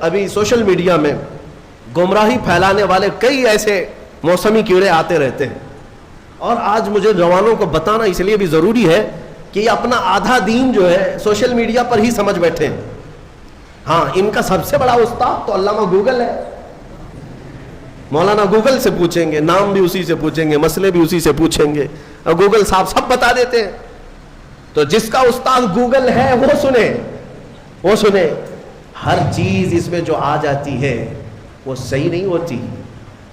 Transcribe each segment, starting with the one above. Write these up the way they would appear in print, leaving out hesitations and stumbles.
ابھی social media میں گمراہی پھیلانے والے کئی ایسے موسمی کیڑے آتے رہتے ہیں، اور آج مجھے جوانوں کو بتانا اس لیے بھی ضروری ہے کہ یہ اپنا آدھا دین جو ہے سوشل میڈیا پر ہی سمجھ بیٹھے ہیں۔ ہاں، ان کا سب سے بڑا استاد تو علامہ گوگل ہے۔ مولانا گوگل سے پوچھیں گے، نام بھی اسی سے پوچھیں گے، مسئلے بھی اسی سے پوچھیں گے، اور گوگل صاحب سب بتا دیتے ہیں۔ تو جس کا استاد گوگل ہے وہ سنے، ہر چیز اس میں جو آ جاتی ہے وہ صحیح نہیں ہوتی۔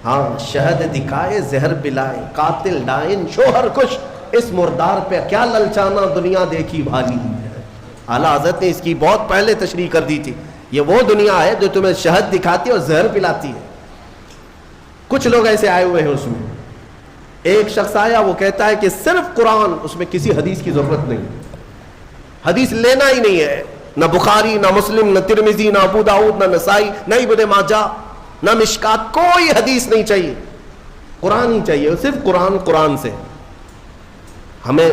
ہاں، شہد دکھائے زہر پلائے، قاتل ڈائن شوہر کش، اس مردار پہ کیا للچانا دنیا دیکھی بھالی ہے۔ اعلیٰ حضرت نے اس کی بہت پہلے تشریح کر دی تھی، یہ وہ دنیا ہے جو تمہیں شہد دکھاتی ہے اور زہر پلاتی ہے۔ کچھ لوگ ایسے آئے ہوئے ہیں اس میں، ایک شخص آیا وہ کہتا ہے کہ صرف قرآن، اس میں کسی حدیث کی ضرورت نہیں، حدیث لینا ہی نہیں ہے، نہ بخاری نہ مسلم نہ ترمذی نہ ابو داؤد نہ نسائی نہ ابن ماجہ نہ مشکات، کوئی حدیث نہیں چاہیے، قرآن ہی چاہیے، صرف قرآن سے۔ ہمیں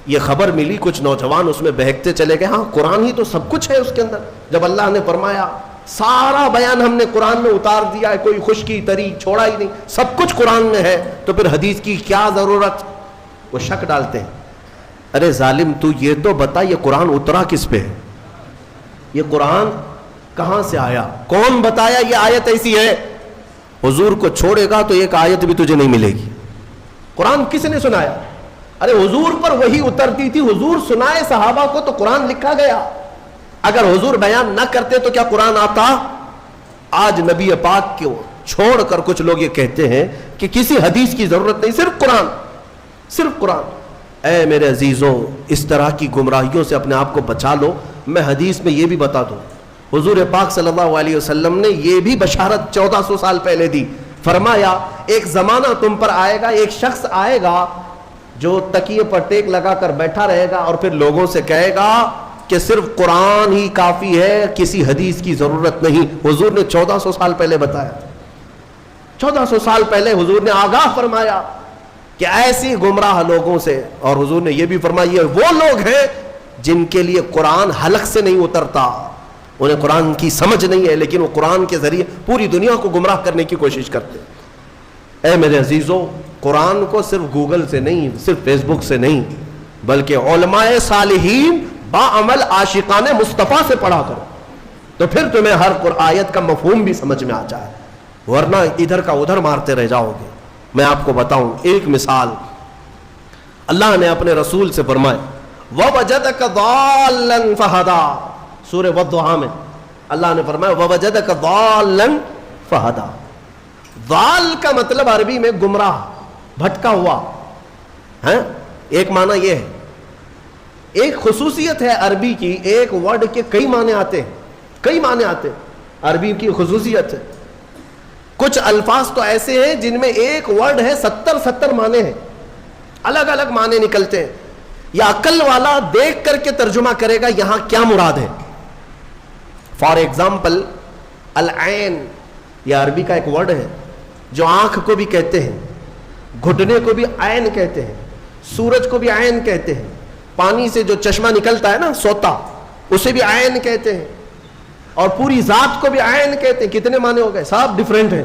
یہ خبر ملی، کچھ نوجوان اس میں بہکتے چلے گئے، ہاں قرآن ہی تو سب کچھ ہے اس کے اندر، جب اللہ نے فرمایا سارا بیان ہم نے قرآن میں اتار دیا ہے، کوئی خشکی تری چھوڑا ہی نہیں، سب کچھ قرآن میں ہے، تو پھر حدیث کی کیا ضرورت؟ وہ شک ڈالتے ہیں۔ ارے ظالم، تو یہ تو بتا یہ قرآن اترا کس پہ ہے؟ یہ قرآن کہاں سے آیا؟ کون بتایا یہ آیت ایسی ہے؟ حضور کو چھوڑے گا تو ایک آیت بھی تجھے نہیں ملے گی۔ قرآن کس نے سنایا؟ ارے حضور پر وہی اترتی تھی، حضور سنائے صحابہ کو تو قرآن لکھا گیا۔ اگر حضور بیان نہ کرتے تو کیا قرآن آتا؟ آج نبی پاک کو چھوڑ کر کچھ لوگ یہ کہتے ہیں کہ کسی حدیث کی ضرورت نہیں، صرف قرآن۔ اے میرے عزیزوں، اس طرح کی گمراہیوں سے اپنے آپ کو بچا لو۔ میں حدیث میں یہ بھی بتا دوں، حضور پاک صلی اللہ علیہ وسلم نے یہ بھی بشارت 1400 سال پہلے دی، فرمایا ایک زمانہ تم پر آئے گا، ایک شخص آئے گا جو تکیے پر ٹیک لگا کر بیٹھا رہے گا اور پھر لوگوں سے کہے گا کہ صرف قرآن ہی کافی ہے، کسی حدیث کی ضرورت نہیں۔ حضور نے 1400 سال پہلے بتایا، 1400 سال پہلے حضور نے آگاہ فرمایا کہ ایسی گمراہ لوگوں سے، اور حضور نے یہ بھی فرمایا یہ وہ لوگ ہیں جن کے لیے قرآن حلق سے نہیں اترتا، انہیں قرآن کی سمجھ نہیں ہے، لیکن وہ قرآن کے ذریعے پوری دنیا کو گمراہ کرنے کی کوشش کرتے ہیں۔ اے میرے عزیزوں، قرآن کو صرف گوگل سے نہیں، صرف فیس بک سے نہیں، بلکہ علماء صالحین باعمل عاشقان مصطفیٰ سے پڑھا کرو، تو پھر تمہیں ہر آیت کا مفہوم بھی سمجھ میں آ جائے، ورنہ ادھر کا ادھر مارتے رہ جاؤ گے۔ میں آپ کو بتاؤں ایک مثال، اللہ نے اپنے رسول سے فرمایا وَوَجَدَكَ ضَالًّا فَهَدَىٰ، سورہ والضحیٰ میں اللہ نے فرمایا وَوَجَدَكَ ضَالًّا فَهَدَىٰ۔ ضال کا مطلب عربی میں گمراہ، بھٹکا ہوا ہے۔ ایک معنی یہ ہے، ایک خصوصیت ہے عربی کی، ایک ورڈ کے کئی معنی آتے ہیں، عربی کی خصوصیت ہے۔ کچھ الفاظ تو ایسے ہیں جن میں ایک ورڈ ہے 70 معنی ہیں، الگ الگ معنی نکلتے ہیں، یا عقل والا دیکھ کر کے ترجمہ کرے گا یہاں کیا مراد ہے۔ فار ایگزامپل العین، یہ عربی کا ایک ورڈ ہے جو آنکھ کو بھی کہتے ہیں، گھٹنے کو بھی عین کہتے ہیں، سورج کو بھی عین کہتے ہیں، پانی سے جو چشمہ نکلتا ہے نا سوتا، اسے بھی عین کہتے ہیں، اور پوری ذات کو بھی عین کہتے ہیں۔ کتنے معنی ہو گئے؟ سب ڈیفرنٹ ہیں،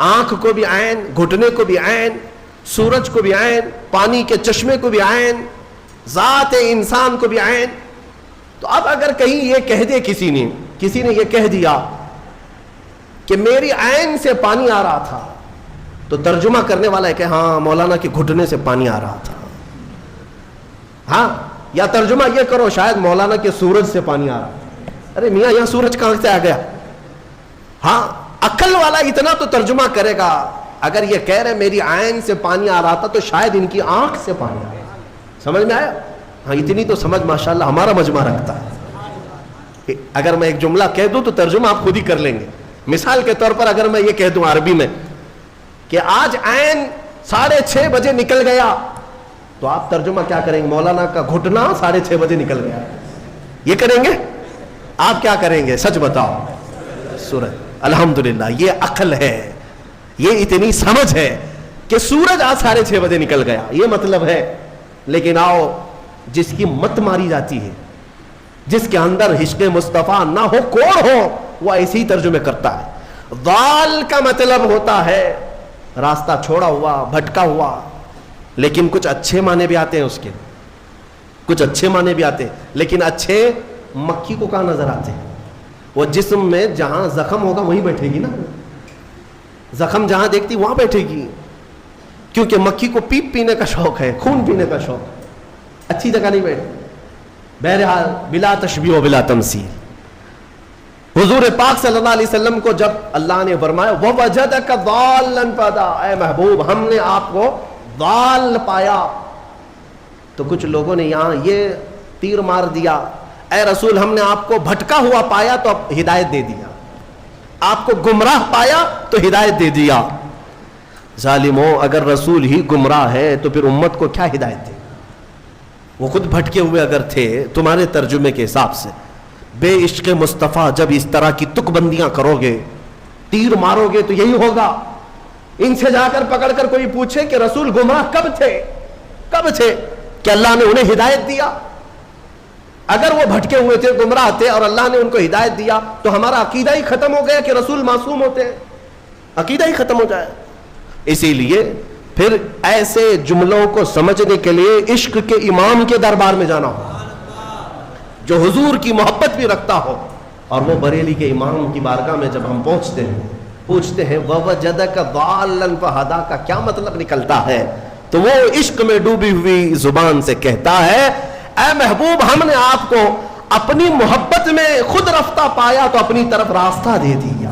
آنکھ کو بھی عین، گھٹنے کو بھی عین، سورج کو بھی عین، پانی کے چشمے کو بھی عین، ذات انسان کو بھی عین۔ تو اب اگر کہیں یہ کہہ دے کسی نے یہ کہہ دیا کہ میری عین سے پانی آ رہا تھا، تو ترجمہ کرنے والا ہے کہ ہاں مولانا کے گھٹنے سے پانی آ رہا تھا، ہاں، یا ترجمہ یہ کرو شاید مولانا کے سورج سے پانی آ رہا تھا۔ ارے میاں یہاں سورج کہاں سے آ گیا؟ ہاں، عقل والا اتنا تو ترجمہ کرے گا، اگر یہ کہہ رہے میری عین سے پانی آ رہا تھا تو شاید ان کی آنکھ سے پانی آ رہا ہے۔ سمجھ میں آیا؟ ہاں، اتنی تو سمجھ ماشاءاللہ ہمارا مجمع رکھتا ہے۔ اگر میں ایک جملہ کہہ دوں تو ترجمہ آپ خود ہی کر لیں گے۔ مثال کے طور پر اگر میں یہ کہہ دوں عربی میں کہ آج عین 6:30 بجے نکل گیا، تو آپ ترجمہ کیا کریں گے؟ مولانا کا گھٹنا 6:30 بجے نکل گیا، یہ کریں گے؟ آپ کیا کریں گے؟ سچ بتاؤ۔ سورج، الحمدللہ، یہ عقل ہے، یہ اتنی سمجھ ہے کہ سورج آج 6:30 بجے نکل گیا، یہ مطلب ہے۔ لیکن آؤ، جس کی مت ماری جاتی ہے، جس کے اندر عشق مصطفیٰ نہ ہو، کوڑ ہو، وہ ایسے ہی ترجمے کرتا ہے۔ ضال کا مطلب ہوتا ہے راستہ چھوڑا ہوا، بھٹکا ہوا، لیکن کچھ اچھے معنی بھی آتے ہیں اس کے، کچھ اچھے معنی بھی آتے ہیں، لیکن اچھے مکھی کو کہاں نظر آتے ہیں؟ وہ جسم میں جہاں زخم ہوگا وہیں بیٹھے گی نا، زخم جہاں دیکھتی وہاں بیٹھے گی، کیونکہ مکھی کو پیپ پینے کا شوق ہے، خون پینے کا شوق، اچھی جگہ نہیں بیٹھتی۔ بہرحال بلا تشبیہ و بلا تمثیل، حضور پاک صلی اللہ علیہ وسلم کو جب اللہ نے فرمایا وَوَجَدَكَ ضَالًّا فَهَدَىٰ، اے محبوب ہم نے آپ کو ضال پایا، تو کچھ لوگوں نے یہاں یہ تیر مار دیا، اے رسول ہم نے آپ کو بھٹکا ہوا پایا تو اب ہدایت دے دیا، آپ کو گمراہ پایا تو ہدایت دے دیا۔ ظالموں، اگر رسول ہی گمراہ ہے تو پھر امت کو کیا ہدایت دے؟ وہ خود بھٹکے ہوئے اگر تھے تمہارے ترجمے کے حساب سے۔ بے عشق مصطفیٰ جب اس طرح کی تک بندیاں کرو گے، تیر مارو گے تو یہی ہوگا۔ ان سے جا کر پکڑ کر کوئی پوچھے کہ رسول گمراہ کب تھے، کب تھے کہ اللہ نے انہیں ہدایت دیا؟ اگر وہ بھٹکے ہوئے تھے، گمراہ تھے اور اللہ نے ان کو ہدایت دیا تو ہمارا عقیدہ ہی ختم ہو گیا کہ رسول معصوم ہوتے ہیں، عقیدہ ہی ختم ہو جائے۔ اسی لیے پھر ایسے جملوں کو سمجھنے کے لیے عشق کے امام کے دربار میں جانا ہو، جو حضور کی محبت بھی رکھتا ہو، اور وہ بریلی کے امام کی بارگاہ میں جب ہم پہنچتے ہیں، پوچھتے ہیں وَوَجَدَكَ ضَالًّا فَهَدَىٰ کا کیا مطلب نکلتا ہے، تو وہ عشق میں ڈوبی ہوئی زبان سے کہتا ہے اے محبوب ہم نے آپ کو اپنی محبت میں خود رفتہ پایا تو اپنی طرف راستہ دے دیا۔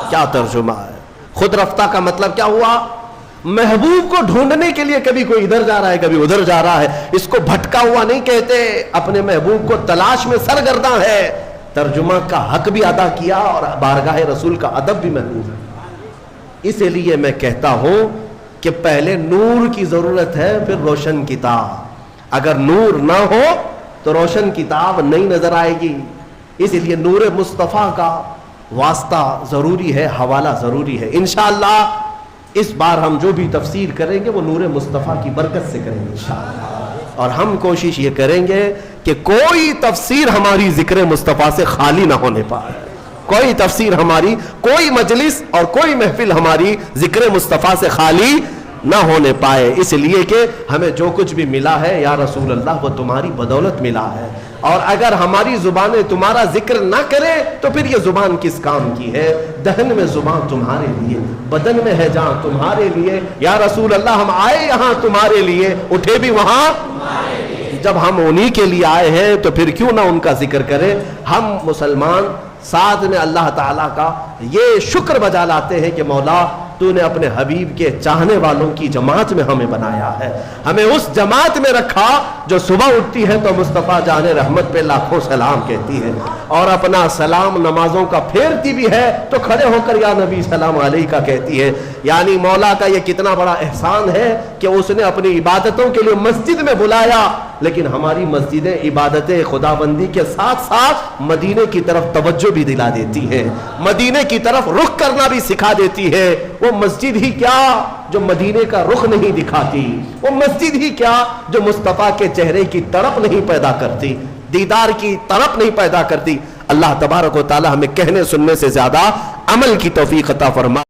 کیا ترجمہ ہے؟ خود رفتہ کا مطلب کیا ہوا؟ محبوب کو ڈھونڈنے کے لیے کبھی کوئی ادھر جا رہا ہے، کبھی ادھر جا رہا ہے، اس کو بھٹکا ہوا نہیں کہتے، اپنے محبوب کو تلاش میں سرگرداں ہے۔ ترجمہ کا حق بھی ادا کیا اور بارگاہ رسول کا ادب بھی محفوظ ہے۔ اسی لیے میں کہتا ہوں کہ پہلے نور کی ضرورت ہے، پھر روشن کتاب۔ اگر نور نہ ہو تو روشن کتاب نہیں نظر آئے گی۔ اسی لیے نور مصطفیٰ کا واسطہ ضروری ہے، حوالہ ضروری ہے۔ انشاءاللہ اس بار ہم جو بھی تفسیر کریں گے وہ نور مصطفیٰ کی برکت سے کریں گے انشاءاللہ، اور ہم کوشش یہ کریں گے کہ کوئی تفسیر ہماری ذکر مصطفیٰ سے خالی نہ ہونے پائے، کوئی تفسیر ہماری، کوئی مجلس اور کوئی محفل ہماری ذکر مصطفیٰ سے خالی نہ ہونے پائے، اس لیے کہ ہمیں جو کچھ بھی ملا ہے یا رسول اللہ وہ تمہاری بدولت ملا ہے، اور اگر ہماری زبانیں تمہارا ذکر نہ کرے تو پھر یہ زبان کس کام کی ہے؟ دہن میں زبان تمہارے لیے، بدن میں ہے جان تمہارے لیے، یا رسول اللہ ہم آئے یہاں تمہارے لیے، اٹھے بھی وہاں تمہارے لیے۔ جب ہم انہی کے لیے آئے ہیں تو پھر کیوں نہ ان کا ذکر کریں؟ ہم مسلمان ساتھ میں اللہ تعالیٰ کا یہ شکر بجا لاتے ہیں کہ مولا تو نے اپنے حبیب کے چاہنے والوں کی جماعت میں ہمیں بنایا ہے، ہمیں اس جماعت میں رکھا جو صبح اٹھتی ہے تو مصطفیٰ جان رحمت پہ لاکھوں سلام کہتی ہے، اور اپنا سلام نمازوں کا پھیرتی بھی ہے تو کھڑے ہو کر یا نبی سلام علیکہ کہتی ہے۔ یعنی مولا کا یہ کتنا بڑا احسان ہے کہ اس نے اپنی عبادتوں کے لیے مسجد میں بلایا، لیکن ہماری مسجدیں عبادت خداوندی کے ساتھ ساتھ مدینے کی طرف توجہ بھی دلا دیتی ہے، مدینے کی طرف رخ کرنا بھی سکھا دیتی ہے۔ وہ مسجد ہی کیا جو مدینے کا رخ نہیں دکھاتی، وہ مسجد ہی کیا جو مصطفیٰ کے چہرے کی طرف نہیں پیدا کرتی، دیدار کی طرف نہیں پیدا کرتی۔ اللہ تبارک و تعالی ہمیں کہنے سننے سے زیادہ عمل کی توفیق عطا فرمائے۔